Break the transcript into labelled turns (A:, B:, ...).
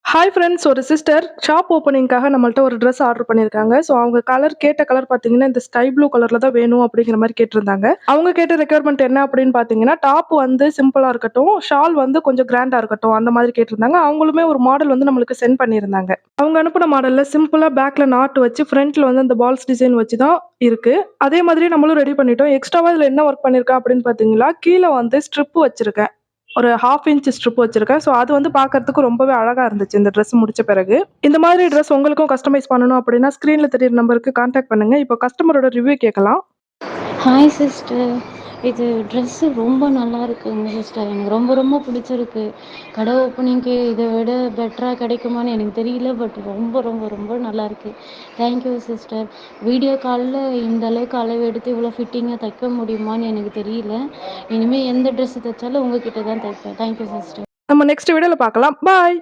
A: Hi friends, ஒரு sister shop ஓப்பனிங்காக நம்மள்ட்ட ஒரு ட்ரெஸ் ஆர்டர் பண்ணியிருக்காங்க. ஸோ அவங்க கேட்ட கலர் பார்த்தீங்கன்னா, இந்த ஸ்கை ப்ளூ கலர்ல தான் வேணும் அப்படிங்கிற மாரி கேட்டிருந்தாங்க. அவங்க கேட்ட ரெக்யர்மென்ட் என்ன அப்படின்னு பார்த்தீங்கன்னா, டாப் வந்து சிம்பிளா இருக்கட்டும், ஷால் வந்து கொஞ்சம் கிராண்டா இருக்கட்டும் அந்த மாதிரி கேட்டிருந்தாங்க. அவங்களுமே ஒரு மாடல் வந்து நம்மளுக்கு சென்ட் பண்ணியிருந்தாங்க. அவங்க அனுப்புன மாடல்ல சிம்பிளா பேக்ல நாட் வச்சு, ஃப்ரண்ட்ல வந்து அந்த பால்ஸ் டிசைன் வச்சு தான் இருக்கு. அதே மாதிரி நம்மளும் ரெடி பண்ணிட்டோம். எக்ஸ்ட்ராவா இதுல என்ன ஒர்க் பண்ணியிருக்கேன் அப்படின்னு பார்த்தீங்கன்னா, கீழ வந்து ஸ்ட்ரிப் வச்சிருக்கேன். ஒரு 1/2 இன்ச் ஸ்ட்ரிப் வச்சிருக்கேன். ஸோ அது வந்து பார்க்கறதுக்கு ரொம்பவே அழகா இருந்துச்சு இந்த ட்ரெஸ் முடிச்ச பிறகு. இந்த மாதிரி ட்ரெஸ் உங்களுக்கும் கஸ்டமைஸ் பண்ணணும் அப்படின்னா, ஸ்க்ரீன்ல தெரியிற நம்பருக்கு கான்டாக்ட் பண்ணுங்க. இப்போ கஸ்டமரோட ரிவ்யூ கேட்கலாம்.
B: Hi sister. இது ட்ரெஸ்ஸு ரொம்ப நல்லா இருக்குங்க சிஸ்டர். எனக்கு ரொம்ப ரொம்ப பிடிச்சிருக்கு. கடை ஓப்பனிங்க்கு இதை விட பெட்டராக கிடைக்குமான்னு எனக்கு தெரியல. பட் ரொம்ப ரொம்ப ரொம்ப நல்லாயிருக்கு. Thank you sister. வீடியோ காலில் இந்த அளவுக்கு அளவு எடுத்து இவ்வளோ ஃபிட்டிங்காக தைக்க முடியுமான்னு எனக்கு தெரியல. இனிமேல் எந்த ட்ரெஸ்ஸு தைச்சாலும் உங்ககிட்ட தான் தைப்பேன். Thank you sister.
A: நம்ம நெக்ஸ்ட் வீடியோல பார்க்கலாம். பாய்.